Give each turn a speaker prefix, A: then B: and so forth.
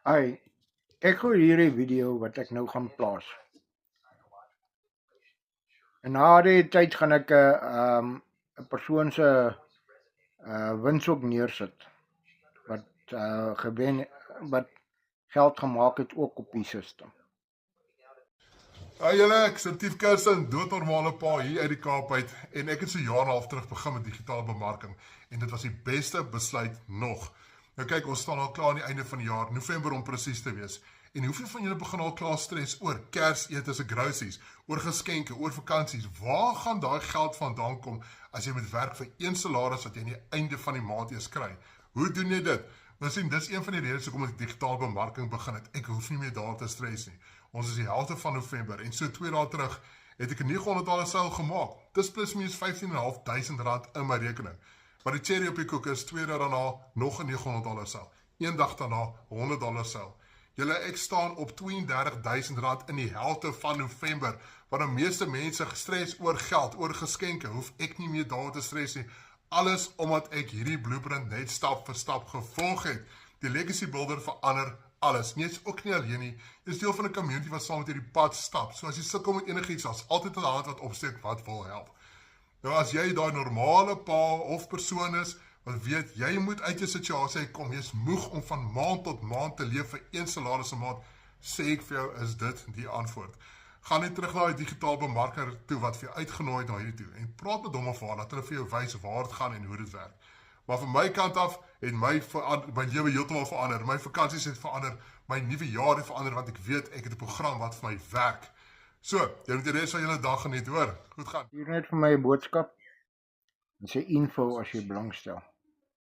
A: Hi, ek gooi hierdie video wat ek nou gaan plaas. En na die tyd gaan ek 'n persoon se wins ook neersit wat wat geld gemaak het ook op die system.
B: Ja julle, ek is Tief Kirsten, doodnormale pa hier uit die Kaap uit en ek het so jaar en 'n half terug begin met digitale bemarking en dit was die beste besluit nog. Nou kyk, ons staan al klaar aan die einde van die jaar, November om presies te wees. En hoeveel van julle begin al klaar stres oor Kersete se groceries, oor geskenke, oor vakansies? Waar gaan daai geld vandaan kom as jy moet werk vir een salaris wat jy aan die einde van die maand eers kry? Hoe doen jy dit? Nou sien, dis een van die redes hoekom ek digitale bemarking begin het. Ek hoef nie meer daar te stres nie. Ons is die helfte van November en so 2 dae terug het ek 'n $900 seil gemaak. Dis plus minus R15.500 in my rekening. Maar die cherry op die koek is 2 dae daarna nog 'n $900 seil. Een dag daarna $100 seil. Julle, ek staan op R32.000 in die helfte van November, want die meeste mense gestres oor geld, oor geskenke, hoef ek nie meer daar te stres nie. Alles omdat ek hierdie blueprint net stap vir stap gevolg het. Die legacy builder verander alles. Nee, jy's ook nie alleen nie. Jy's deel van 'n community wat saam met hierdie pad stap. So as jy sukkel met enigiets, daar's altyd 'n hand wat opsteek wat wil help. Nou as jy daai normale pa of persoon is wat weet jy moet uit jou situasie kom, jy's moeg om van maand tot maand te leef vir een salaris 'n maand, sê ek vir jou is dit die antwoord. Gaan net terug na die digitale bemarker toe wat vir jou uitgenooi het na hierdie toe en praat met hom of haar dat hulle vir jou wys waar dit gaan en hoe dit werk. Maar van my kant af het my lewe heeltemal verander. My vakansies het verander, my nuwe jaar het verander want ek weet ek het 'n program wat vir my werk. So, jy moet die res van julle dag geniet, hoor. Goed gaan.
A: Stuur net vir my 'n boodskap en sê info as jy belangstel.